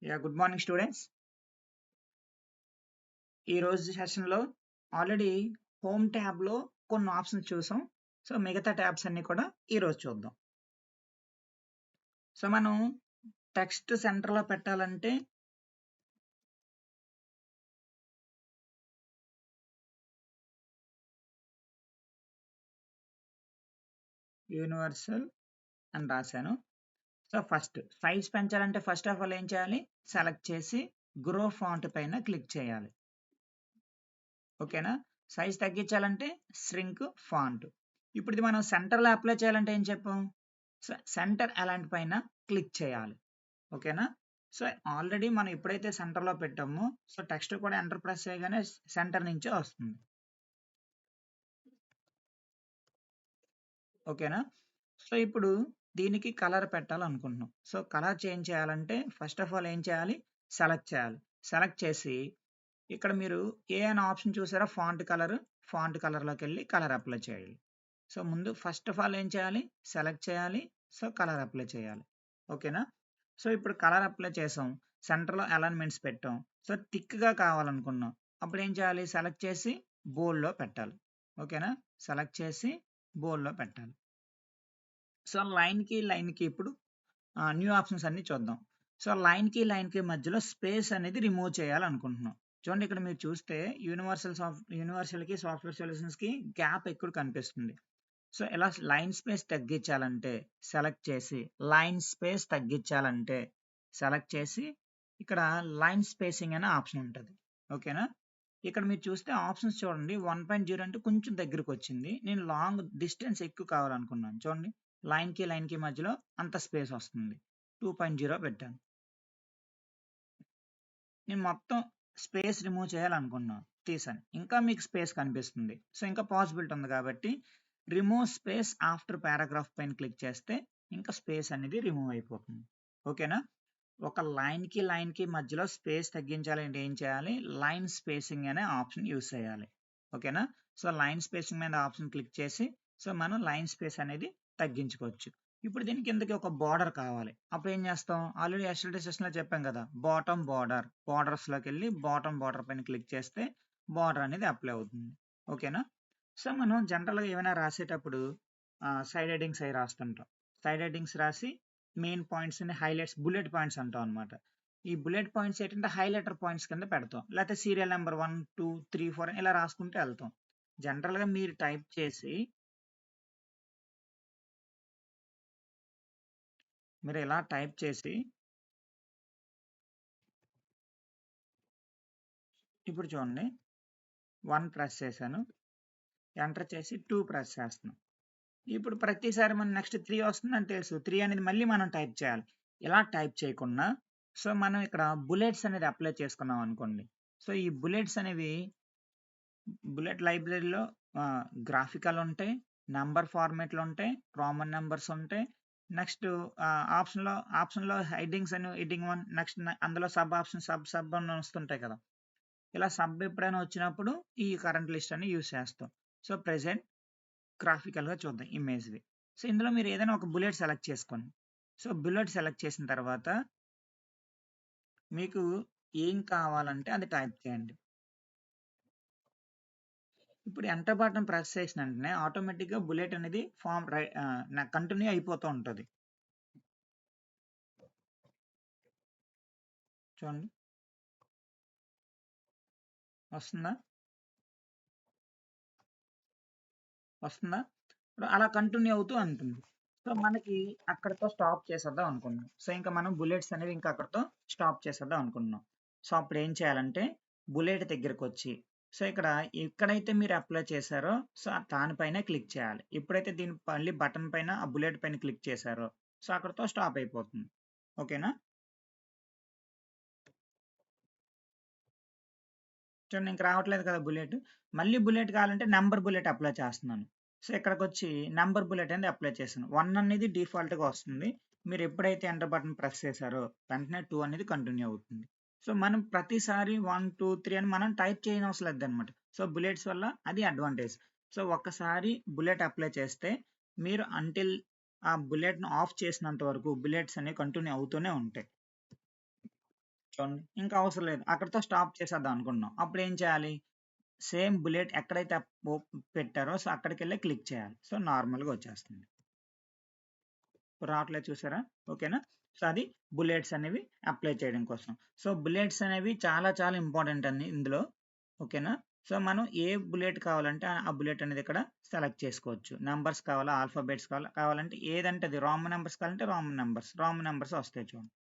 Good morning students. ఈ రోజు సెషన్లో ఆల్రెడీ హోమ్ ట్యాబ్లో కొన్ని ఆప్షన్స్ చూసాం. సో మిగతా ట్యాబ్స్ అన్ని కూడా ఈ రోజు చూద్దాం. సో మనం టెక్స్ట్ సెంటర్లో పెట్టాలంటే యూనివర్సల్ అని రాశాను. సో ఫస్ట్ సైజ్ పెంచాలంటే ఫస్ట్ ఆఫ్ ఆల్ ఏం చేయాలి? సెలెక్ట్ చేసి గ్రో ఫాంట్ పైన క్లిక్ చేయాలి. ఓకేనా? సైజ్ తగ్గించాలంటే ష్రింక్ ఫాంట్. ఇప్పుడు ఇది మనం సెంటర్లో అప్లై చేయాలంటే ఏం చెప్పాం? సెంటర్ అలాంటి పైన క్లిక్ చేయాలి. ఓకేనా? సో ఆల్రెడీ మనం ఎప్పుడైతే సెంటర్లో పెట్టామో సో టెక్స్ట్ కూడా ఎంటర్ ప్రెస్ చేయగానే సెంటర్ నుంచే వస్తుంది. ఓకేనా? సో ఇప్పుడు దీనికి కలర్ పెట్టాలనుకుంటున్నాం. సో కలర్ చేంజ్ చేయాలంటే ఫస్ట్ ఆఫ్ ఆల్ ఏం చేయాలి? సెలెక్ట్ చేయాలి. సెలెక్ట్ చేసి ఇక్కడ మీరు ఏ అనే ఆప్షన్ చూసారా? ఫాంట్ కలర్లోకి వెళ్ళి కలర్ అప్లై చేయాలి. సో ముందు ఫస్ట్ ఆఫ్ ఆల్ ఏం చేయాలి? సెలెక్ట్ చేయాలి. సో కలర్ అప్లై చేయాలి. ఓకేనా? సో ఇప్పుడు కలర్ అప్లై చేసాం. సెంటర్లో అలైన్మెంట్స్ పెట్టాం. సో థిక్గా కావాలనుకున్నాం. అప్పుడు ఏం చేయాలి? సెలెక్ట్ చేసి బోల్డ్లో పెట్టాలి. ఓకేనా? సెలెక్ట్ చేసి బోల్డ్లో పెట్టాలి. సో లైన్కి ఇప్పుడు న్యూ ఆప్షన్స్ అన్ని చూద్దాం. సో లైన్కి మధ్యలో స్పేస్ అనేది రిమూవ్ చేయాలనుకుంటున్నాం. చూడండి ఇక్కడ మీరు చూస్తే యూనివర్సల్కి సాఫ్ట్వేర్ సొల్యూషన్స్కి గ్యాప్ ఎక్కువ కనిపిస్తుంది. సో ఇలా లైన్ స్పేస్ తగ్గించాలంటే సెలెక్ట్ చేసి ఇక్కడ లైన్ స్పేసింగ్ అనే ఆప్షన్ ఉంటుంది. ఓకేనా? ఇక్కడ మీరు చూస్తే ఆప్షన్స్ చూడండి 1.0 అంటే కొంచెం దగ్గరకు వచ్చింది. నేను లాంగ్ డిస్టెన్స్ ఎక్కువ కావాలనుకున్నాను. చూడండి లైన్కి మధ్యలో అంత స్పేస్ వస్తుంది. 2.0 పెట్టాను. నేను మొత్తం స్పేస్ రిమూవ్ చేయాలనుకున్నాను. తీసాను. ఇంకా మీకు స్పేస్ కనిపిస్తుంది. సో ఇంకా పాసిబిలిటీ ఉంది కాబట్టి రిమూవ్ స్పేస్ ఆఫ్టర్ పారాగ్రాఫ్ పైన క్లిక్ చేస్తే ఇంకా స్పేస్ అనేది రిమూవ్ అయిపోతుంది. ఓకేనా? ఒక లైన్కి మధ్యలో స్పేస్ తగ్గించాలంటే ఏం చేయాలి? లైన్ స్పేసింగ్ అనే ఆప్షన్ యూస్ చేయాలి. ఓకేనా? సో లైన్ స్పేసింగ్ మీద ఆప్షన్ క్లిక్ చేసి సో మనం లైన్ స్పేస్ అనేది తగ్గించుకోవచ్చు. ఇప్పుడు దీనికి కిందకి ఒక బార్డర్ కావాలి. అప్పుడు ఏం చేస్తాం? ఆల్రెడీ యస్టర్డే సెషన్లో చెప్పాం కదా, బార్డర్స్లోకి వెళ్ళి బాటమ్ బార్డర్ పైన క్లిక్ చేస్తే బార్డర్ అనేది అప్లై అవుతుంది. ఓకేనా? సో మనం జనరల్గా ఏమైనా రాసేటప్పుడు సైడ్ హెడ్డింగ్స్ అవి రాస్తుంటాం. సైడ్ హెడ్డింగ్స్ రాసి మెయిన్ పాయింట్స్ ని హైలైట్స్ బుల్లెట్ పాయింట్స్ అంటాం అనమాట. ఈ బుల్లెట్ పాయింట్స్ ఏంటంటే హైలైటర్ పాయింట్స్ కింద పెడతాం. లేకపోతే సీరియల్ నెంబర్ 1, 2, 3, 4 ఇలా రాసుకుంటూ వెళ్తాం. జనరల్గా మీరు టైప్ చేసి ఇలా టైప్ చేసి ఇప్పుడు చూడండి 1 ప్రెస్ చేశాను, ఎంటర్ చేసి 2 ప్రెస్ చేస్తున్నాం. ఇప్పుడు ప్రతిసారి మనం నెక్స్ట్ 3 వస్తుందని తెలుసు. 3 అనేది మళ్ళీ మనం టైప్ చేయాలి. ఇలా టైప్ చేయకుండా సో మనం ఇక్కడ బుల్లెట్స్ అనేది అప్లై చేసుకున్నాం అనుకోండి. సో ఈ బుల్లెట్స్ అనేవి బుల్లెట్ లైబ్రరీలో గ్రాఫికల్ ఉంటాయి, నంబర్ ఫార్మేట్లు ఉంటాయి, రామన్ నెంబర్స్ ఉంటాయి. నెక్స్ట్ ఆప్షన్లో హెడ్డింగ్స్ అని హెడ్డింగ్ 1 నెక్స్ట్ అందులో సబ్ అని వస్తుంటాయి కదా. ఇలా సబ్ ఎప్పుడైనా వచ్చినప్పుడు ఈ కరెంట్ లిస్ట్ అని యూస్ చేస్తాం. సో ప్రెసెంట్ గ్రాఫికల్గా చూద్దాం ఇమేజ్వి. సో ఇందులో మీరు ఏదైనా ఒక బుల్లెట్ సెలెక్ట్ చేసుకోండి. సో బుల్లెట్ సెలెక్ట్ చేసిన తర్వాత మీకు ఏం కావాలంటే అది టైప్ చేయండి. ఇప్పుడు ఎంటర్ బటన్ ప్రెస్ చేసిన వెంటనే ఆటోమేటిక్గా బుల్లెట్ అనేది కంటిన్యూ అయిపోతూ ఉంటుంది. చూడండి వస్తుందా? ఇప్పుడు అలా కంటిన్యూ అవుతూ ఉంటుంది. సో మనకి అక్కడితో స్టాప్ చేసేద్దాం అనుకున్నాం. సో ఇంకా మనం బుల్లెట్స్ అనేవి ఇంకా అక్కడితో స్టాప్ చేసేద్దాం అనుకున్నాం. సో అప్పుడు ఏం చేయాలంటే బుల్లెట్ దగ్గరకు వచ్చి సో ఎక్కడైతే మీరు అప్లై చేశారో సో దానిపైన క్లిక్ చేయాలి. ఎప్పుడైతే మళ్ళీ బటన్ పైన ఆ బుల్లెట్ పైన క్లిక్ చేశారో సో అక్కడితో స్టాప్ అయిపోతుంది. ఓకేనా? చూడండి ఇంక రావట్లేదు కదా బుల్లెట్. మళ్ళీ బుల్లెట్ కావాలంటే నెంబర్ బుల్లెట్ అప్లై చేస్తున్నాను. సో ఇక్కడికొచ్చి నెంబర్ బుల్లెట్ అనేది అప్లై చేశాను. 1 అనేది డిఫాల్ట్‌గా వస్తుంది. మీరు ఎప్పుడైతే ఎంటర్ బటన్ ప్రెస్ చేశారో వెంటనే 2 అనేది కంటిన్యూ అవుతుంది. సో మనం ప్రతిసారి 1, 2, 3 అని మనం టైప్ చేయనవసరం లేదనమాట. సో బుల్లెట్స్ వల్ల అది అడ్వాంటేజ్. సో ఒక్కసారి బుల్లెట్ అప్లై చేస్తే మీరు అంటిల్ ఆ బుల్లెట్‌ని ఆఫ్ చేసినంత వరకు బుల్లెట్స్ అనేవి కంటిన్యూ అవుతూనే ఉంటాయి. చూడండి. ఇంకా అవసరం లేదు. అక్కడితో స్టాప్ చేసేద్దాం అనుకుంటున్నాం. అప్పుడు ఏం చేయాలి? సేమ్ బుల్లెట్ ఎక్కడైతే పెట్టారో సో అక్కడికెళ్ళి క్లిక్ చేయాలి. సో నార్మల్‌గా వచ్చేస్తుంది. రావట్లేదు చూసారా? ఓకేనా? సో అది బుల్లెట్స్ అనేవి అప్లై చేయడం కోసం. సో బుల్లెట్స్ అనేవి చాలా చాలా ఇంపార్టెంట్ అండి ఇందులో. ఓకేనా? సో మనం ఏ బుల్లెట్ కావాలంటే ఆ బుల్లెట్ అనేది ఇక్కడ సెలెక్ట్ చేసుకోవచ్చు. నంబర్స్ కావాలా? ఆల్ఫాబెట్స్ కావాలంటే ఏదంటే అది రోమన్ నంబర్స్ కావాలంటే రోమన్ నంబర్స్ వస్తాయి చూడండి.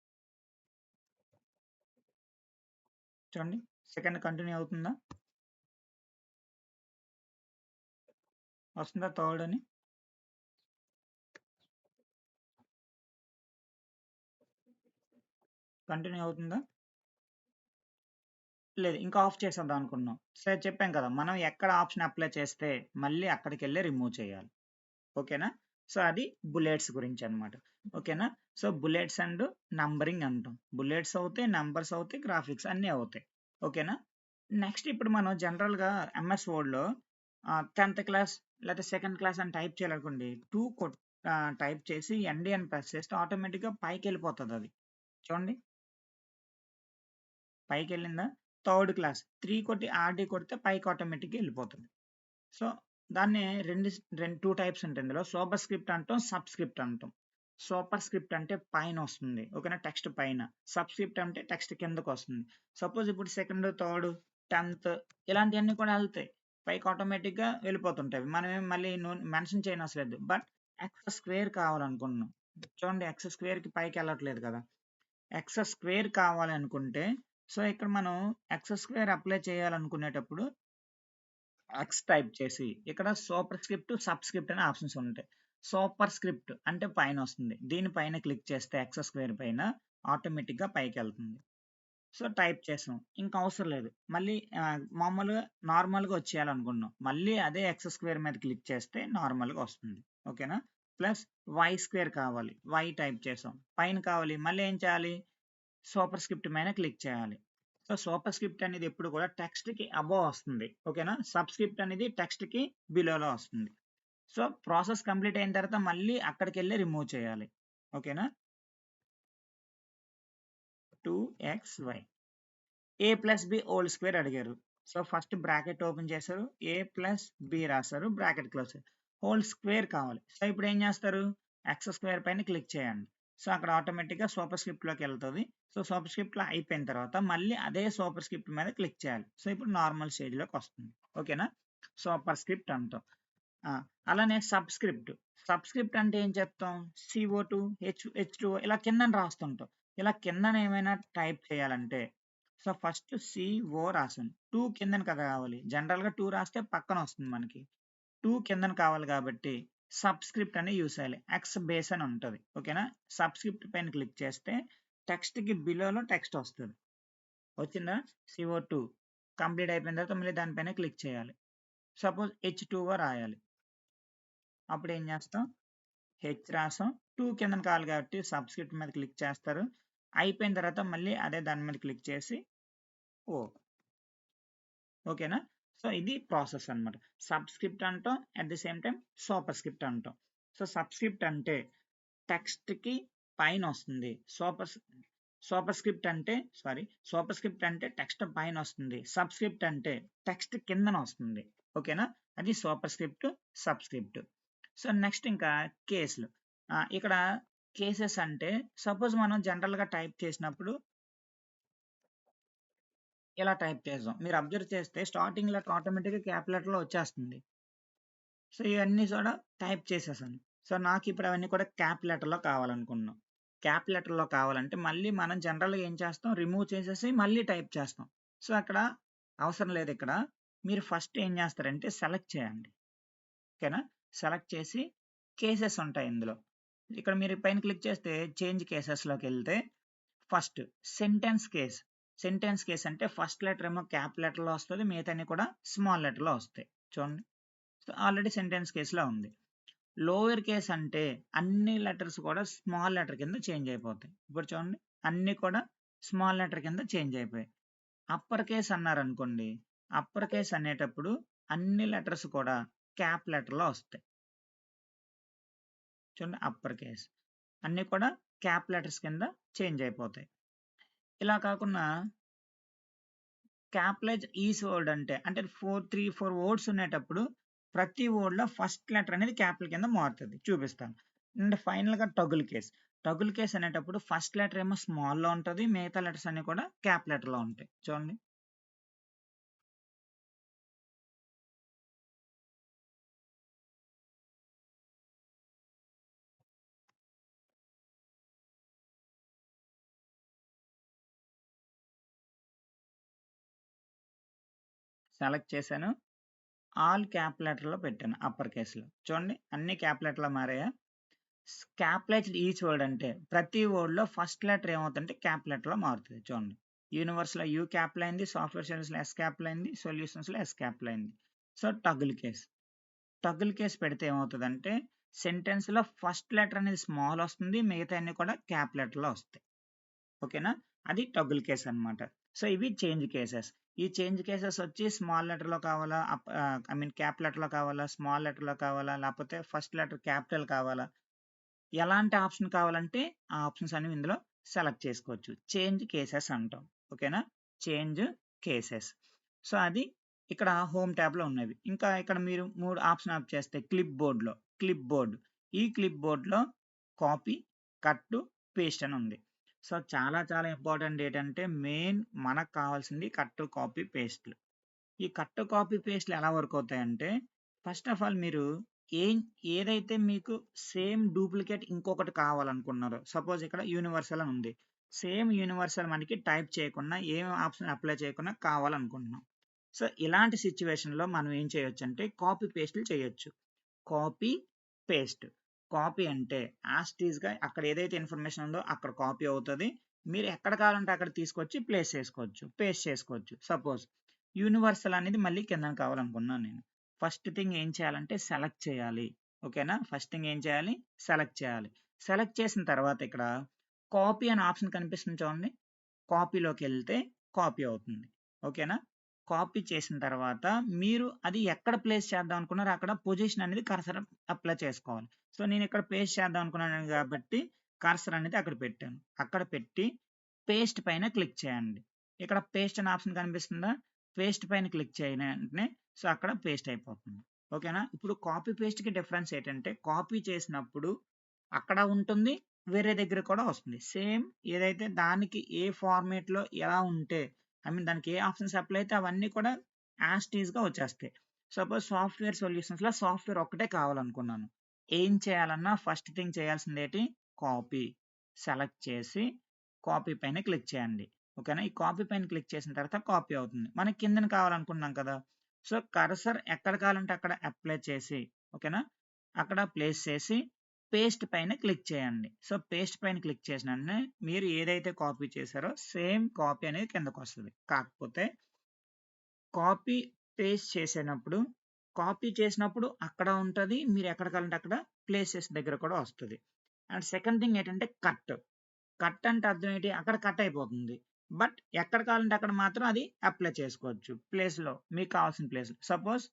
చూడండి. సెకండ్ కంటిన్యూ అవుతుందా? వస్తుందా థర్డ్ అని? కంటిన్యూ అవుతుందా? లేదు. ఇంకా ఆఫ్ చేసేద్దాం అనుకున్నాం. సరే చెప్పాం కదా! మనం ఎక్కడ ఆప్షన్ అప్లై చేస్తే మళ్ళీ అక్కడికెళ్ళి రిమూవ్ చేయాలి. ఓకేనా? సో, అది బుల్లెట్స్ గురించనమాట. ఓకేనా? సో, బుల్లెట్స్ అండ్ నంబరింగ్ అంటాం. బుల్లెట్స్ అవుతాయి, నంబర్స్ అవుతాయి, గ్రాఫిక్స్ అన్నీ అవుతాయి. ఓకేనా? నెక్స్ట్ ఇప్పుడు మనం జనరల్‌గా ఎంఎస్ వర్డ్‌లో 10థ్ క్లాస్ లేతే సెకండ్ క్లాస్ అని టైప్ చేయాలనుకోండి. టైప్ చేసి ఎన్‌డి అని ప్రెస్ చేస్తే ఆటోమేటిక్‌గా పైకెళ్ళిపోతదది. చూడండి. పైకెళ్ళిందా? థర్డ్ క్లాస్ 3 కొట్టి ఆర్‌డి కొడితే పైకి ఆటోమేటిక్‌గా ఎళ్ళిపోతది. సో, దాన్ని 2 టైప్స్ ఉంటాయి ఇందులో. సూపర్ స్క్రిప్ట్ అంటాం, సబ్‌స్క్రిప్ట్ అంటాం. సూపర్ స్క్రిప్ట్ అంటే పైనొస్తుంది. ఓకేనా? టెక్స్ట్ పైన. సబ్‌స్క్రిప్ట్ అంటే టెక్స్ట్ కిందకొస్తుంది. సపోజ్ ఇప్పుడు సెకండ్, థర్డ్, 10థ్ ఇలాంటియన్నీ కూడా ఎళ్తాయి. పైకి ఆటోమేటిక్‌గా వెళ్ళిపోతుంటాయి. మనమేం మళ్ళీ మెన్షన్ చేయనవసరం లేదు. బట్ ఎక్స్ స్క్వేర్ కావాలనుకుంటున్నాం. చూడండి ఎక్స్ స్క్వేర్‌కి పైకెళ్ళట్లేదు కదా! ఎక్స్ స్క్వేర్ కావాలనుకుంటే సో, ఇక్కడ మనం ఎక్స్ స్క్వేర్ అప్లై చేయాలనుకునేటప్పుడు ఎక్స్ టైప్ చేసి ఇక్కడ సూపర్ స్క్రిప్ట్, సబ్‌స్క్రిప్ట్ అనే ఆప్షన్స్ ఉంటాయి. సూపర్ స్క్రిప్ట్ అంటే పైనొస్తుంది. దీని పైన క్లిక్ చేస్తే ఎక్స్ స్క్వేర్ పైన ఆటోమేటిక్‌గా పైకెళ్తుంది. సో, టైప్ చేసాం. ఇంక అవసరం లేదు. మళ్ళీ మామూలుగా నార్మల్‌గా వచ్చేయాలనుకున్నాం. మళ్ళీ అదే ఎక్స్ స్క్వేర్ మీద క్లిక్ చేస్తే నార్మల్‌గా వస్తుంది. ఓకేనా? ప్లస్ వై స్క్వేర్ కావాలి. వై టైప్ చేసాం. పైన కావాలి. మళ్ళీ ఏం చేయాలి? సూపర్ స్క్రిప్ట్ మీద క్లిక్ చేయాలి. సో, సూపర్ స్క్రిప్ట్ అనేది ఎప్పుడు కూడా టెక్స్ట్‌కి అబోవ్ వస్తుంది. ఓకేనా? సబ్‌స్క్రిప్ట్ అనేది టెక్స్ట్‌కి బిలోలో వస్తుంది. సో, ప్రాసెస్ కంప్లీట్ అయిన తర్వాత మళ్ళీ అక్కడికెళ్ళి రిమూవ్ చేయాలి. ఓకేనా? 2xy ఏ ప్లస్ బి హోల్ స్క్వేర్ అడిగారు. సో, ఫస్ట్ బ్రాకెట్ ఓపెన్ చేశారు. ఏ ప్లస్ బి రాశారు. బ్రాకెట్ క్లోజ్ చేశారు. హోల్ స్క్వేర్ కావాలి. సో, ఇప్పుడు ఏం చేస్తారు? ఎక్స్ స్క్వేర్ పైన క్లిక్ చేయండి. సో, అక్కడ ఆటోమేటిక్‌గా సూపర్ స్క్రిప్ట్‌లోకెళ్తది. సో, సూపర్ స్క్రిప్ట్‌లో అయిపోయిన తర్వాత మళ్ళీ అదే సూపర్ స్క్రిప్ట్ మీద క్లిక్ చేయాలి. సో, ఇప్పుడు నార్మల్ స్టేజ్‌లోకొస్తుంది. ఓకేనా? సూపర్ స్క్రిప్ట్ అంటాం. ఆ! అలానే సబ్‌స్క్రిప్ట్. సబ్‌స్క్రిప్ట్ అంటే ఏం చెప్తాం? CO2, H2O ఇలా కిందన రాస్తుంటాం. ఇలా కిందన ఏమైనా టైప్ చేయాలంటే సో, ఫస్ట్ CO రాసాను. 2 కిందన కదా కావాలి. జనరల్‌గా 2 రాస్తే పక్కనొస్తుంది మనకి. 2 కిందన కావాలి కాబట్టి సబ్‌స్క్రిప్ట్ అని యూజ్ చేయాలి. ఎక్స్ బేస్ అని ఉంటది. ఓకేనా? సబ్‌స్క్రిప్ట్ పైన క్లిక్ చేస్తే టెక్స్ట్‌కి బిలోలో టెక్స్ట్ వస్తది. వచ్చిందా? CO2 కంప్లీట్ అయిపోయిన తర్వాత మళ్ళీ దాని పైన క్లిక్ చేయాలి. సపోజ్ H2O రాయాలి. అప్పుడేం చేస్తాం? హెచ్ రాసాం. 2 కిందన కావాలి కాబట్టి సబ్‌స్క్రిప్ట్ మీద క్లిక్ చేస్తారు. అయిపోయిన తర్వాత మళ్ళీ అదే దాని మీద క్లిక్ చేసి ఓ ఓకేనా? సో, ఇది ప్రాసెస్ అన్నమాట. సబ్‌స్క్రిప్ట్ అంటాం. At the same time super script అంటాం. సో, సబ్‌స్క్రిప్ట్ అంటే టెక్స్ట్‌కి పైనొస్తుంది. సూపర్ స్క్రిప్ట్ అంటే సూపర్ స్క్రిప్ట్ అంటే టెక్స్ట్ పైనొస్తుంది. సబ్‌స్క్రిప్ట్ అంటే టెక్స్ట్ కిందనొస్తుంది. ఓకేనా? అది super script, subscript. So, next ఇంకా కేస్‌లు. ఇక్కడ కేసెస్ అంటే సపోజ్ మనం జనరల్‌గా టైప్ చేసినప్పుడు ఇలా టైప్ చేసాం. మీరు అబ్జర్వ్ చేస్తే స్టార్టింగ్ లెటర్ ఆటోమేటిక్‌గా క్యాప్ లెటర్‌లో వచ్చేస్తుంది. సో, ఇవన్నీ కూడా టైప్ చేసేసాను. సో, నాకిప్పుడు అవన్నీ కూడా క్యాప్ లెటర్‌లో కావాలనుకున్నాం. క్యాప్ లెటర్‌లో కావాలంటే మళ్ళీ మనం జనరల్‌గా ఏం చేస్తాం రిమూవ్ చేసేసి మళ్ళీ టైప్ చేస్తాం. సో, అక్కడ అవసరం లేదిక్కడ. మీరు ఫస్ట్ ఏం చేస్తారంటే సెలెక్ట్ చేయండి. ఓకేనా? సెలెక్ట్ చేసి కేసెస్ ఉంటాయి ఇందులో. ఇక్కడ మీరు పైన క్లిక్ చేస్తే చేంజ్ కేసెస్‌లోకెళ్తే first sentence case. Sentence case అంటే ఫస్ట్ లెటర్ ఏమో క్యాప్ లెటర్‌లో వస్తది. మిగతాయన్ని కూడా స్మాల్ లెటర్‌లో వస్తాయి. చూడండి. సో, ఆల్రెడీ సెంటెన్స్ కేస్‌లో ఉంది. లోయర్ కేస్ అంటే అన్ని లెటర్స్ కూడా స్మాల్ లెటర్ కింద చేంజ్ అయిపోతాయి. ఇప్పుడు చూడండి అన్నీ కూడా స్మాల్ లెటర్ కింద చేంజ్ అయిపోయాయి. అప్పర్ కేస్ అన్నారనుకోండి. అప్పర్ కేస్ అనేటప్పుడు అన్ని లెటర్స్ కూడా క్యాప్ లెటర్‌లో వస్తాయి. చూడండి అప్పర్ కేస్. అన్నీ కూడా క్యాప్ లెటర్స్ కింద చేంజ్ అయిపోతాయి. ఇలా కాకుండా క్యాప్లెజ్ ఈస్ వర్డ్ అంటే 4 వర్డ్స్ ఉండేటప్పుడు ప్రతి వర్డ్‌లో ఫస్ట్ లెటర్ అనేది క్యాపిటల్ కింద మారుతది. చూపిస్తాను. అండ్ ఫైనల్‌గా టగుల్ కేస్ అనేటప్పుడు ఫస్ట్ లెటర్ ఏమో స్మాల్‌లో ఉంటది. మిగతా లెటర్స్ అన్నీ కూడా క్యాప్ లెటర్‌లో ఉంటాయి. చూడండి. సెలెక్ట్ చేశాను. ఆల్ క్యాప్ లెటర్‌లో పెట్టాను అప్పర్ కేస్‌లో. చూడండి అన్ని క్యాప్ లెటర్‌లో మారాయా? క్యాప్‌లైజ్డ్ ఈచ్ వర్డ్ అంటే ప్రతి వర్డ్‌లో ఫస్ట్ లెటర్ ఏమవుతుందంటే క్యాప్ లెటర్‌లో మారుతది. చూడండి. యూనివర్స్‌లో యూ క్యాపిటల్ అయింది. సాఫ్ట్‌వేర్ సర్వీస్‌లో ఎస్ క్యాపిటల్ అయింది. సొల్యూషన్స్‌లో ఎస్ క్యాపిటల్ అయింది. సో, టగుల్ కేస్ పెడితే ఏమవుతదంటే సెంటెన్స్‌లో ఫస్ట్ లెటర్ అనేది స్మాల్ వస్తుంది. మిగతాయన్ని కూడా క్యాప్ లెటర్‌లో వస్తాయి. ఓకేనా? అది టగుల్ కేస్ అన్నమాట. సో, ఇవి చేంజ్ కేసెస్. ఈ చేంజ్ కేసెస్ వచ్చి స్మాల్ లెటర్‌లో కావాలా? క్యాప్ లెటర్‌లో కావాలా? స్మాల్ లెటర్‌లో కావాలా? లేకపోతే ఫస్ట్ లెటర్ క్యాపిటల్ కావాలా? ఎలాంటి ఆప్షన్ కావాలంటే ఆ ఆప్షన్స్ అనేవి ఇందులో సెలెక్ట్ చేసుకోవచ్చు. చేంజ్ కేసెస్ అంటాం. ఓకేనా? Change cases. సో, అది ఇక్కడ హోమ్ ట్యాబ్‌లో ఉన్నవి. ఇంకా ఇక్కడ మీరు 3 ఆప్షన్ ఆప్ చేస్తే క్లిప్ బోర్డ్. ఈ క్లిప్ బోర్డ్‌లో కాపీ, కట్, పేస్ట్ అని ఉంది. సో, చాలా చాలా ఇంపార్టెంట్ ఏంటంటే మెయిన్ మనకు కావాల్సింది కట్, కాపీ, పేస్ట్‌లు. ఈ కట్, కాపీ, పేస్ట్‌లు ఎలా వర్క్ అవుతాయంటే ఫస్ట్ ఆఫ్ ఆల్ మీరు ఏం ఏదైతే మీకు సేమ్ డూప్లికేట్ ఇంకొకటి కావాలనుకున్నారో సపోజ్ ఇక్కడ యూనివర్సల్ అని ఉంది. సేమ్ యూనివర్సల్ మనకి టైప్ చేయకుండా ఏం ఆప్షన్ అప్లై చేయకుండా కావాలనుకుంటున్నాం. సో, ఇలాంటి సిట్యుయేషన్‌లో మనం ఏం చేయొచ్చంటే కాపీ పేస్ట్‌లు చేయొచ్చు. Copy, paste. కాపీ అంటే యాస్ ఇట్ ఈస్‌గా అక్కడ ఏదైతే ఇన్ఫర్మేషన్ ఉందో అక్కడ కాపీ అవుతది. మీరు ఎక్కడ కావాలంటే అక్కడ తీసుకొచ్చి ప్లేస్ చేసుకోవచ్చు. పేస్ట్ చేసుకోవచ్చు. సపోజ్ యూనివర్సల్ అనేది మళ్ళీ కిందన కావాలనుకున్నాను నేను. ఫస్ట్ థింగ్ ఏం చేయాలంటే సెలెక్ట్ చేయాలి. ఓకేనా? ఫస్ట్ థింగ్ ఏం చేయాలి? సెలెక్ట్ చేయాలి. సెలెక్ట్ చేసిన తర్వాత ఇక్కడ కాపీ అనే ఆప్షన్ కనిపిస్తుంది చూడండి. కాపీలోకెళ్తే కాపీ అవుతుంది. ఓకేనా? కాపీ చేసిన తర్వాత మీరు అది ఎక్కడ ప్లేస్ చేద్దాం అనుకున్నారో అక్కడ పొజిషన్ అనేది కర్సర్ అప్లై చేసుకోవాలి. సో, నేనిక్కడ పేస్ట్ చేద్దాం అనుకున్నాను కాబట్టి కర్సర్ అనేది అక్కడ పెట్టాను. అక్కడ పెట్టి పేస్ట్ పైన క్లిక్ చేయండి. ఇక్కడ పేస్ట్ అనే ఆప్షన్ కనిపిస్తుందా? పేస్ట్ పైన క్లిక్ చేయన వెంటనే సో, అక్కడ పేస్ట్ అయిపోతుంది. ఓకేనా? ఇప్పుడు కాపీ పేస్ట్‌కి డిఫరెన్స్ ఏంటంటే కాపీ చేసినప్పుడు అక్కడ ఉంటుంది. వేరే దగ్గర కూడా వస్తుంది. సేమ్ ఏదైతే దానికి ఏ ఫార్మాట్‌లో ఎలా ఉంటే దానికి ఏ ఆప్షన్స్ అప్లై అయితే అవన్నీ కూడా యాస్ ఇట్ ఈస్‌గా వచ్చేస్తాయి. సపోజ్ సాఫ్ట్‌వేర్ సొల్యూషన్స్‌లో సాఫ్ట్‌వేర్ ఒక్కటే కావాలనుకున్నాను. ఏం చేయాలన్నా ఫస్ట్ థింగ్ చేయాల్సిందేటి కాపీ. సెలెక్ట్ చేసి కాపీ పైన క్లిక్ చేయండి. ఓకేనా? ఈ కాపీ పైన క్లిక్ చేసిన తర్వాత కాపీ అవుతుంది. మనకి కిందన కావాలనుకున్నాం కదా! సో, కర్సర్ ఎక్కడ కావాలంటే అక్కడ అప్లై చేసి ఓకేనా? అక్కడ ప్లేస్ చేసి పేస్ట్ పైన క్లిక్ చేయండి. సో, పేస్ట్ పైన క్లిక్ చేసిన వెంటనే మీరు ఏదైతే కాపీ చేశారో సేమ్ కాపీ అనేది కిందకొస్తది. కాకపోతే కాపీ, పేస్ట్ చేసేనప్పుడు కాపీ చేసినప్పుడు అక్కడ ఉంటది. మీరు ఎక్కడ కావాలంటే అక్కడ ప్లేసెస్ దగ్గర కూడా వస్తది. అండ్ సెకండ్ థింగ్ ఏంటంటే కట్. కట్ అంటే అర్థం ఏంటి? అక్కడ కట్ అయిపోతుంది. బట్ ఎక్కడ కావాలంటే అక్కడ మాత్రం అది అప్లై చేసుకోవచ్చు. ప్లేస్‌లో మీకు కావాల్సిన ప్లేస్‌లో. సపోజ్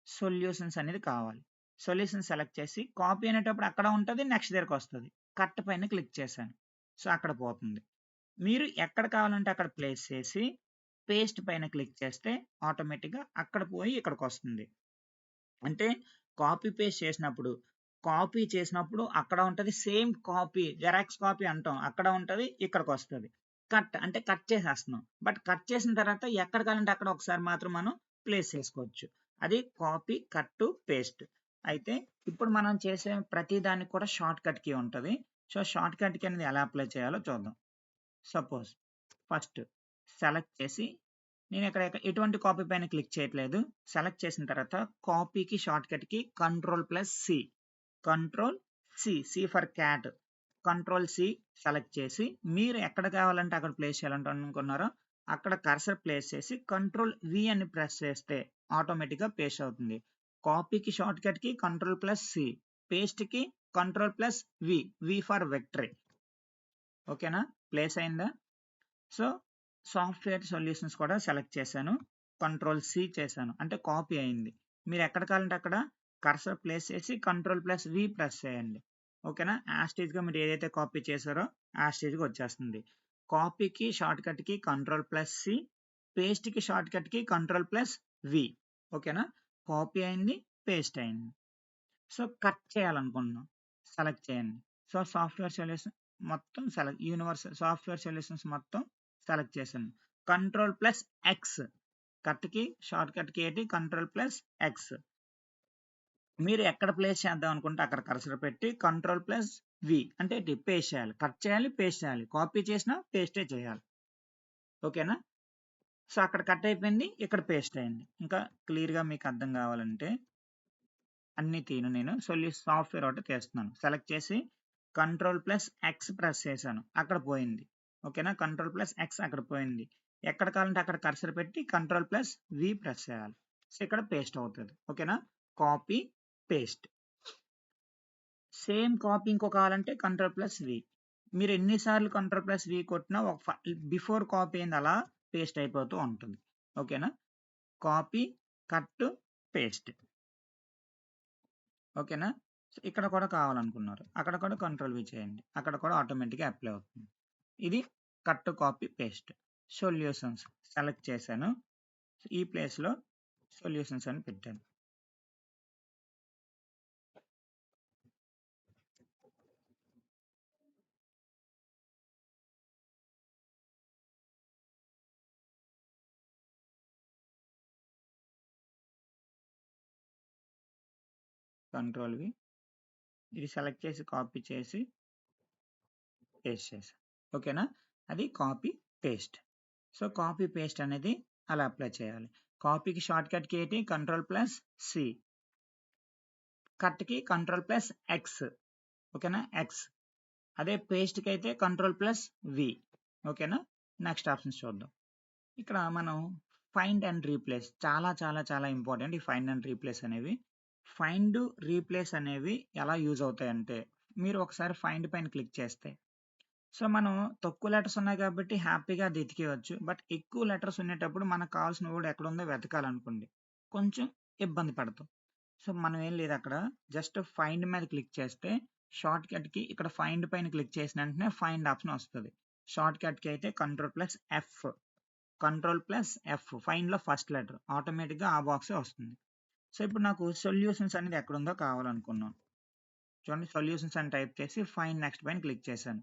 సొల్యూషన్స్ అనేది కావాలి. సొల్యూషన్ సెలెక్ట్ చేసి కాపీ అనేటప్పుడు అక్కడ ఉంటది. నెక్స్ట్ దగ్గరకొస్తది. కట్ పైన క్లిక్ చేశాను. సో, అక్కడ పోతుంది. మీరు ఎక్కడ కావాలంటే అక్కడ ప్లేస్ చేసి పేస్ట్ పైన క్లిక్ చేస్తే ఆటోమేటిక్‌గా అక్కడ పోయి ఇక్కడికొస్తుంది. అంటే కాపీ చేసినప్పుడు అక్కడ ఉంటది. సేమ్ కాపీ జెరాక్స్ కాపీ అంటాం. అక్కడ ఉంటది. ఇక్కడికొస్తది. కట్ అంటే కట్ చేసేస్తున్నాం. బట్ కట్ చేసిన తర్వాత ఎక్కడ కావాలంటే అక్కడ ఒకసారి మాత్రం మనం ప్లేస్ చేసుకోవచ్చు. అది కాపీ, కట్, పేస్ట్. అయితే ఇప్పుడు మనం చేసే ప్రతి దానికి కూడా షార్ట్ కట్ కీ ఉంటది. సో, షార్ట్ కట్ కీ అనేది ఎలా అప్లై చేయాలో చూద్దాం. సపోజ్ ఫస్ట్ సెలెక్ట్ చేసి నేనిక్కడ ఎటువంటి కాపీ పైన క్లిక్ చేయట్లేదు. సెలెక్ట్ చేసిన తర్వాత కాపీకి షార్ట్ కట్‌కి control C. C for cat. Control C select చేసి మీరు ఎక్కడ కావాలంటే అక్కడ ప్లేస్ చేయాలనుకున్నారో అక్కడ కర్సర్ ప్లేస్ చేసి కంట్రోల్+వి అని ప్రెస్ చేస్తే ఆటోమేటిక్‌గా పేస్ట్ అవుతుంది. కాపీకి షార్ట్ కట్‌కి కంట్రోల్+సి. పేస్ట్‌కి కంట్రోల్+వి. V for victory. ఓకేనా? ప్లేస్ అయిందా? సో, సాఫ్ట్‌వేర్ సొల్యూషన్స్ కూడా సెలెక్ట్ చేశాను. కంట్రోల్+సి చేశాను. అంటే కాపీ అయింది. మీరు ఎక్కడ కావాలంటే అక్కడ కర్సర్ ప్లేస్ చేసి కంట్రోల్+వి ప్రెస్ చేయండి. ఓకేనా? యాజ్ ఇట్ ఈస్‌గా మీరు ఏదైతే కాపీ చేశారో యాజ్ ఇట్ ఈస్‌గా వచ్చేస్తుంది. కాపీకి షార్ట్ కట్కి కంట్రోల్+C, పేస్ట్కి షార్ట్ కట్కి కంట్రోల్+V. ఓకేనా, కాపీ అయింది, పేస్ట్ అయింది. సో కట్ చేయాలనుకుంటున్నాం, సెలెక్ట్ చేయండి. సో సాఫ్ట్వేర్ సొల్యూషన్ మొత్తం సెలెక్ట్, యూనివర్సల్ సాఫ్ట్వేర్ సొల్యూషన్స్ మొత్తం సెలెక్ట్ చేశాను. కంట్రోల్+X, కట్కి షార్ట్ కట్కి ఏంటి కంట్రోల్+X. మీరు ఎక్కడ ప్లేస్ చేద్దాం అనుకుంటే అక్కడ కర్సర్ పెట్టి కంట్రోల్+V అంటే పేస్ట్ చేయాలి. కట్ చేయాలి, పేస్ట్ చేయాలి. కాపీ చేసినా పేస్టే చేయాలి. ఓకేనా, సో అక్కడ కట్ అయిపోయింది, ఇక్కడ పేస్ట్ అయింది. ఇంకా క్లియర్గా మీకు అర్థం కావాలంటే అన్ని నేను సాఫ్ట్వేర్ ఒకటి చేస్తున్నాను. సెలెక్ట్ చేసి కంట్రోల్+X ప్రెస్ చేశాను, అక్కడ పోయింది. ఓకేనా, కంట్రోల్+X అక్కడ పోయింది. ఎక్కడ కావాలంటే అక్కడ కర్సర్ పెట్టి కంట్రోల్+V ప్రెస్ చేయాలి. సో ఇక్కడ పేస్ట్ అవుతుంది. ఓకేనా, కాపీ పేస్ట్. సేమ్ కాపీ ఇంకో కావాలంటే కంట్రోల్+V. మీరు ఎన్నిసార్లు కంట్రోల్+V కొట్టినా ఒక బిఫోర్ కాపీ అయింది అలా పేస్ట్ అయిపోతూ ఉంటుంది. ఓకేనా, కాపీ, కట్, పేస్ట్. ఓకేనా, ఇక్కడ కూడా కావాలనుకున్నారు, అక్కడ కూడా కంట్రోల్+V చేయండి, అక్కడ కూడా ఆటోమేటిక్గా అప్లై అవుతుంది. ఇది cut, copy, paste. Solutions select చేశాను, ఈ ప్లేస్లో సొల్యూషన్స్ అని పెట్టాను. కంట్రోల్+V, ఇది సెలెక్ట్ చేసి కాపీ చేసి పేస్ట్ చేశాను. ఓకేనా, అది copy paste. So copy paste అనేది అలా అప్లై చేయాలి. కాపీకి షార్ట్ కట్కి ఏంటి కంట్రోల్+C, కట్కి కంట్రోల్+X. ఓకేనా, X. అదే పేస్ట్కి అయితే కంట్రోల్+V. ఓకేనా, నెక్స్ట్ ఆప్షన్స్ చూద్దాం. ఇక్కడ మనం ఫైండ్ అండ్ రీప్లేస్ చాలా చాలా చాలా ఇంపార్టెంట్. ఈ ఫైండ్ అండ్ రీప్లేస్ అనేవి, ఫైండ్ రీప్లేస్ అనేవి ఎలా యూజ్ అవుతాయంటే, మీరు ఒకసారి ఫైండ్ పైన క్లిక్ చేస్తే, సో మనం తక్కువ లెటర్స్ ఉన్నాయి కాబట్టి హ్యాపీగా అది ఎతికేయచ్చు. బట్ ఎక్కువ లెటర్స్ ఉండేటప్పుడు మనకు కావాల్సిన వర్డ్ ఎక్కడ ఉందో వెతకాలనుకోండి, కొంచెం ఇబ్బంది పడతాం. సో మనం ఏం లేదు, అక్కడ జస్ట్ ఫైండ్ మీద క్లిక్ చేస్తే షార్ట్ కట్కి ఇక్కడ ఫైండ్ పైన క్లిక్ చేసిన వెంటనే ఫైండ్ ఆప్షన్ వస్తుంది. షార్ట్ కట్కి అయితే కంట్రోల్+F, కంట్రోల్+F, ఫైండ్లో ఫస్ట్ లెటర్ ఆటోమేటిక్గా ఆ బాక్సే వస్తుంది. సో ఇప్పుడు నాకు సొల్యూషన్స్ అనేది ఎక్కడ ఉందో కావాలనుకున్నాను. చూడండి, సొల్యూషన్స్ అని టైప్ చేసి ఫైండ్ నెక్స్ట్ పైన క్లిక్ చేశాను.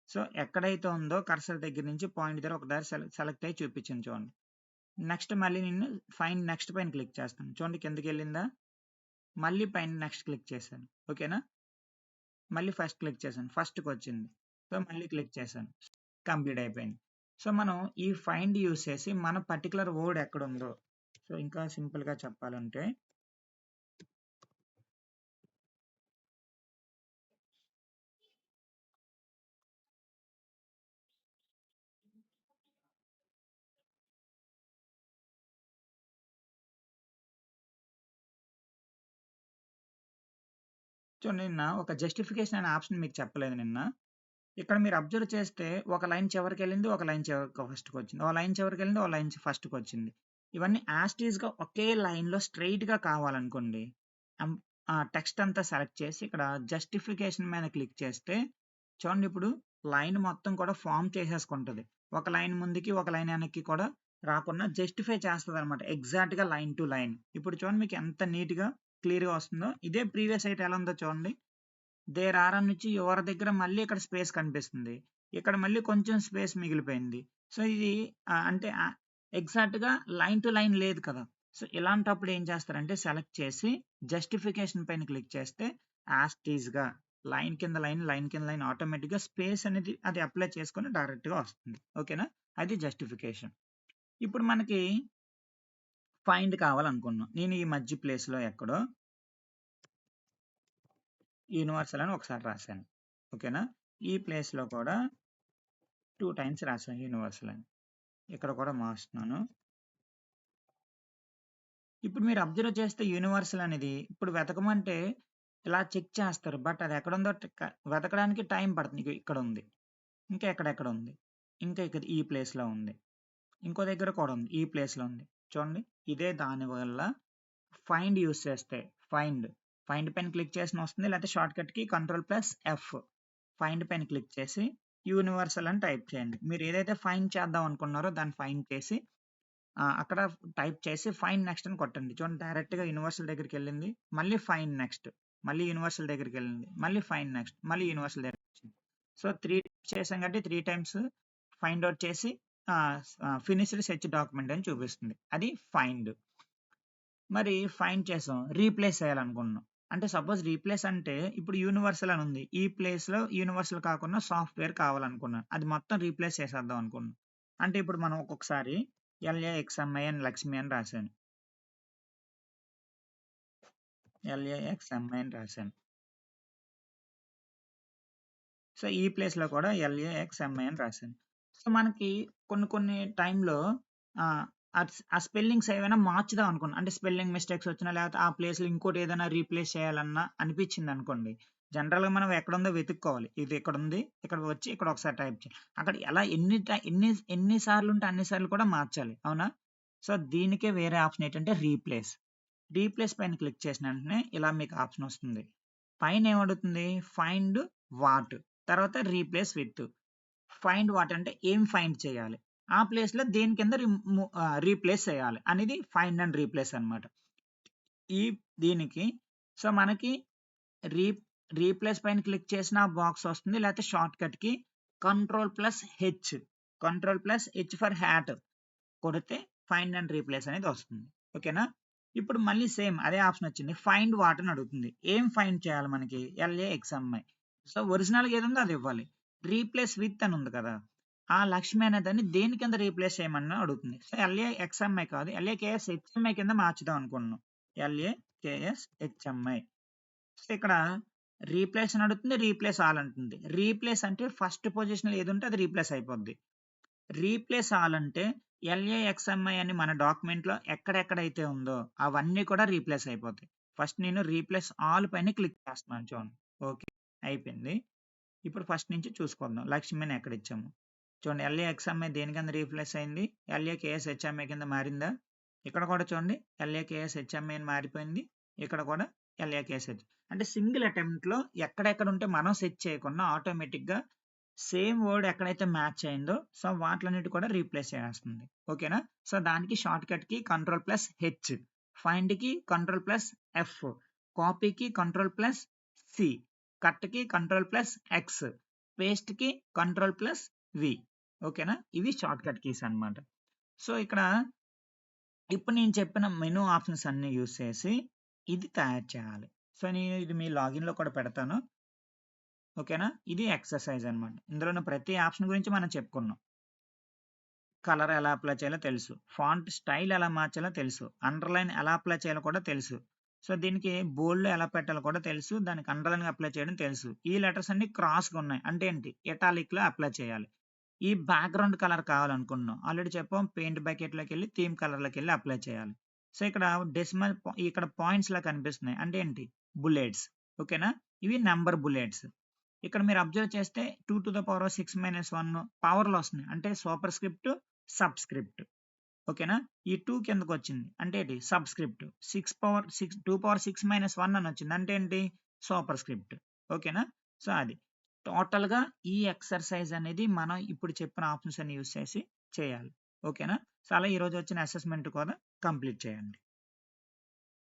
సో ఎక్కడైతే ఉందో కర్సర్ దగ్గర నుంచి పాయింట్ దగ్గర ఒకదారి సెలెక్ట్ అయ్యి చూపించింది చూడండి. నెక్స్ట్ మళ్ళీ నేను ఫైండ్ నెక్స్ట్ పైన క్లిక్ చేస్తాను. చూడండి కిందకి వెళ్ళిందా, మళ్ళీ పైన నెక్స్ట్ క్లిక్ చేశాను. ఓకేనా, మళ్ళీ ఫస్ట్ క్లిక్ చేశాను, ఫస్ట్కి వచ్చింది. సో మళ్ళీ క్లిక్ చేశాను, కంప్లీట్ అయిపోయింది. సో మనం ఈ ఫైండ్ యూస్ చేసి మన పర్టికులర్ వర్డ్ ఎక్కడ ఉందో, సో ఇంకా సింపుల్గా చెప్పాలంటే చూడండి, నిన్న ఒక జస్టిఫికేషన్ అనే ఆప్షన్ మీకు చెప్పలేదు నిన్న. ఇక్కడ మీరు అబ్జర్వ్ చేస్తే ఒక లైన్ చివరికి వెళ్ళింది, ఒక లైన్ ఫస్ట్కి వచ్చింది, ఒక లైన్ చివరికి వెళ్ళింది, ఒక లైన్ ఫస్ట్కి వచ్చింది. ఇవన్నీ యాస్టీస్గా ఒకే లైన్లో స్ట్రైట్గా కావాలనుకోండి, ఆ టెక్స్ట్ అంతా సెలెక్ట్ చేసి ఇక్కడ జస్టిఫికేషన్ మీద క్లిక్ చేస్తే చూడండి, ఇప్పుడు లైన్ మొత్తం కూడా ఫామ్ చేసేసుకుంటుంది. ఒక లైన్ ముందుకి ఒక లైన్ వెనక్కి కూడా రాకుండా జస్టిఫై చేస్తుంది అనమాట, ఎగ్జాక్ట్గా లైన్ టు లైన్. ఇప్పుడు చూడండి మీకు ఎంత నీట్గా క్లియర్గా వస్తుందో. ఇదే ప్రీవియస్ అయితే ఎలా ఉందో చూడండి, దేర్ ఆర్ అని నుంచి యువర్ దగ్గర మళ్ళీ ఇక్కడ స్పేస్ కనిపిస్తుంది, ఇక్కడ మళ్ళీ కొంచెం స్పేస్ మిగిలిపోయింది. సో ఇది అంటే ఎగ్జాక్ట్గా లైన్ టు లైన్ లేదు కదా. సో ఇలాంటప్పుడు ఏం చేస్తారంటే సెలెక్ట్ చేసి జస్టిఫికేషన్ పైన క్లిక్ చేస్తే యాస్టీస్గా లైన్ కింద లైన్, లైన్ కింద లైన్ ఆటోమేటిక్గా స్పేస్ అనేది అది అప్లై చేసుకొని డైరెక్ట్గా వస్తుంది. ఓకేనా, అది జస్టిఫికేషన్. ఇప్పుడు మనకి ఫైండ్ కావాలనుకున్నాం. నేను ఈ మధ్య ప్లేస్లో ఎక్కడో యూనివర్సల్ అని ఒకసారి రాశాను. ఓకేనా, ఈ ప్లేస్లో కూడా 2 టైమ్స్ రాశాను యూనివర్సల్ అని, ఇక్కడ కూడా మార్చుతున్నాను. ఇప్పుడు మీరు అబ్జర్వ్ చేస్తే యూనివర్సల్ అనేది ఇప్పుడు వెతకమంటే ఇలా చెక్ చేస్తారు, బట్ అది ఎక్కడ ఉందో వెతకడానికి టైం పడుతుంది. ఇక్కడ ఉంది, ఇంకా ఎక్కడెక్కడ ఉంది, ఇంకా ఇక్కడ ఈ ప్లేస్లో ఉంది, ఇంకో దగ్గర కూడా ఉంది, ఈ ప్లేస్లో ఉంది. చూడండి, ఇదే దానివల్ల ఫైండ్ యూస్ చేస్తే ఫైండ్ పైన క్లిక్ చేసిన వస్తుంది, లేకపోతే షార్ట్ కట్కి కంట్రోల్+F, ఫైండ్ పైన క్లిక్ చేసి యూనివర్సల్ అని టైప్ చేయండి. మీరు ఏదైతే ఫైండ్ చేద్దాం అనుకున్నారో దాన్ని ఫైండ్ చేసి అక్కడ టైప్ చేసి ఫైండ్ నెక్స్ట్ అని కొట్టండి. చూడండి డైరెక్ట్‌గా యూనివర్సల్ దగ్గరికెళ్ళింది. మళ్ళీ ఫైండ్ నెక్స్ట్. మళ్ళీ యూనివర్సల్ దగ్గరికెళ్ళింది. మళ్ళీ ఫైండ్ నెక్స్ట్. మళ్ళీ యూనివర్సల్ దగ్గరికొచ్చింది. సో, 3 టైమ్స్ చేసాం కాబట్టి 3 టైమ్స్ ఫైండ్ ఔట్ చేసి ఫినిష్డ్ సెర్చ్ డాక్యుమెంట్ అని చూపిస్తుంది. అది ఫైండ్. మరి ఫైండ్ చేసాం. రీప్లేస్ చేయాలనుకుంటున్నాం. అంటే సపోజ్ రీప్లేస్ అంటే ఇప్పుడు యూనివర్సల్ అని ఉంది. ఈ ప్లేస్‌లో యూనివర్సల్ కాకుండా సాఫ్ట్‌వేర్ కావాలనుకున్నాను. అది మొత్తం రీప్లేస్ చేసేద్దాం అనుకున్నాం. అంటే ఇప్పుడు మనం ఒక్కొక్కసారి LAXMI అని లక్ష్మి అని రాశాను. LAXMI అని రాశాను. సో, ఈ ప్లేస్‌లో కూడా LAXMI అని రాశాను. సో, మనకి కొన్ని టైంలో ఆ స్పెల్లింగ్స్ ఏవైనా మార్చుదాం అనుకున్నా. అంటే స్పెల్లింగ్ మిస్టేక్స్ వచ్చినా లేకపోతే ఆ ప్లేస్‌లో ఇంకోటి ఏదైనా రీప్లేస్ చేయాలన్నా అనిపించిందనుకోండి. జనరల్‌గా మనం ఎక్కడుందో వెతుక్కోవాలి. ఇది ఇక్కడుంది. ఇక్కడికి వచ్చి ఇక్కడ ఒకసారి టైప్ చేయాలి. అక్కడ ఎలా ఎన్ని సార్లు ఉంటే అన్ని సార్లు కూడా మార్చాలి. అవునా? సో, దీనికే వేరే ఆప్షన్ ఏంటంటే రీప్లేస్. రీప్లేస్ పైన క్లిక్ చేసిన వెంటనే ఇలా మీకు ఆప్షన్ వస్తుంది. పైన ఏమడుగుతుంది? ఫైండ్ వాట్, తర్వాత రీప్లేస్ విత్. ఫైండ్ వాట్ అంటే ఏం ఫైండ్ చేయాలి? ఆ ప్లేస్‌లో దేని కింద రీప్లేస్ చేయాలి అనేది ఫైండ్ అండ్ రీప్లేస్ అన్నమాట. ఈ దీనికి సో, మనకి రీ రీప్లేస్ పైన క్లిక్ చేసిన ఆ బాక్స్ వస్తుంది. లేకపోతే షార్ట్‌కట్‌కి కంట్రోల్+H, కంట్రోల్+H ఫర్ హ్యాట్ కొడితే ఫైండ్ అండ్ రీప్లేస్ అనేది వస్తుంది. ఓకేనా? ఇప్పుడు మళ్ళీ సేమ్ అదే ఆప్షన్ వచ్చింది. ఫైండ్ వాట్ అని అడుగుతుంది. ఏం ఫైండ్ చేయాలి మనకి? LAXMI. సో, ఒరిజినల్‌గా ఏదుందో అది ఇవ్వాలి. రీప్లేస్ విత్ అని ఉంది కదా! ఆ లక్ష్మి అనే దాన్ని దేని కింద రీప్లేస్ చేయమని అడుగుతుంది. సో, LAXMI కాదు. LAKSHMI కింద మార్చుదాం అనుకుంటున్నాం. LAKSHMI. సో, ఇక్కడ రీప్లేస్ అని అడుగుతుంది. రీప్లేస్ ఆల్ అంటుంది. రీప్లేస్ అంటే ఫస్ట్ పొజిషన్‌లో ఏదుంటే అది రీప్లేస్ అయిపోద్ది. రీప్లేస్ ఆల్ అంటే LAXMI అని మన డాక్యుమెంట్‌లో ఎక్కడెక్కడైతే ఉందో అవన్నీ కూడా రీప్లేస్ అయిపోతాయి. ఫస్ట్ నేను రీప్లేస్ ఆల్ పైన క్లిక్ చేస్తున్నాను చూడండి. ఓకే. అయిపోయింది. ఇప్పుడు ఫస్ట్ నుంచి చూసుకుందాం. లక్ష్మిని ఎక్కడిచ్చాము. చూడండి LAXMI దేని కింద రీప్లేస్ అయింది? LAKSHMI కింద మారిందా? ఇక్కడ కూడా చూడండి LAKSHMI అని మారిపోయింది. ఇక్కడ కూడా LAKSH. అంటే సింగిల్ అటెంప్ట్‌లో ఎక్కడెక్కడ ఉంటే మనం సెట్ చేయకుండా ఆటోమేటిక్‌గా సేమ్ వర్డ్ ఎక్కడైతే మ్యాచ్ అయిందో సో వాటిలన్నిటి కూడా రీప్లేస్ చేస్తుంది. ఓకేనా? సో దానికి షార్ట్‌కట్‌కి కంట్రోల్+H, ఫైండ్‌కి కంట్రోల్+F, కాపీకి కంట్రోల్+C, కట్‌కి కంట్రోల్+X, పేస్ట్‌కి కంట్రోల్+V. ఓకేనా? ఇవి షార్ట్‌కట్ కీస్ అన్నమాట. సో ఇక్కడ ఇప్పుడు నేను చెప్పిన మెనూ ఆప్షన్స్ అన్నీ యూజ్ చేసి ఇది తయారు చేయాలి. సో నేను ఇది మీ లాగిన్‌లో కూడా పెడతాను. ఓకేనా? ఇది ఎక్సర్సైజ్ అన్నమాట. ఇందులో ఉన్న ప్రతి ఆప్షన్ గురించి మనం చెప్పుకున్నాం. కలర్ ఎలా అప్లై చేయాలో తెలుసు. ఫాంట్ స్టైల్ ఎలా మార్చాలో తెలుసు. అండర్‌లైన్ ఎలా అప్లై చేయాలో కూడా తెలుసు. సో దీనికి బోల్డ్‌లో ఎలా పెట్టాలో కూడా తెలుసు. దానికి అండర్‌లైన్ అప్లై చేయడం తెలుసు. ఈ లెటర్స్ అన్ని క్రాస్‌గా ఉన్నాయి. అంటే ఏంటి? ఇటాలిక్‌లో అప్లై చేయాలి. ఈ బ్యాక్‌గ్రౌండ్ కలర్ కావాలనుకున్నాం. ఆల్రెడీ చెప్పాం పెయింట్ బకెట్‌లోకెళ్ళి థీమ్ కలర్‌లోకెళ్ళి అప్లై చేయాలి. సో ఇక్కడ డెసిమల్ ఇక్కడ పాయింట్స్‌లా కనిపిస్తున్నాయి. అంటే ఏంటి? బుల్లెట్స్. ఓకేనా? ఇవి నంబర్ బుల్లెట్స్. ఇక్కడ మీరు అబ్జర్వ్ చేస్తే 2⁻6-1 పవర్‌లో వస్తున్నాయి. అంటే సూపర్ స్క్రిప్ట్, సబ్‌స్క్రిప్ట్. ఓకేనా? ఈ 2 కిందకొచ్చింది. అంటే ఏంటి? సబ్‌స్క్రిప్ట్. 2⁻6-1 అని వచ్చింది. అంటే ఏంటి? Super script. ఓకేనా? సో అది. టోటల్‌గా ఈ ఎక్సర్సైజ్ అనేది మనం ఇప్పుడు చెప్పిన ఆప్షన్స్ అన్ని యూజ్ చేసి చేయాలి. ఓకేనా? సో అలా ఈరోజు వచ్చిన అసెస్మెంట్ కూడా కంప్లీట్ చేయండి.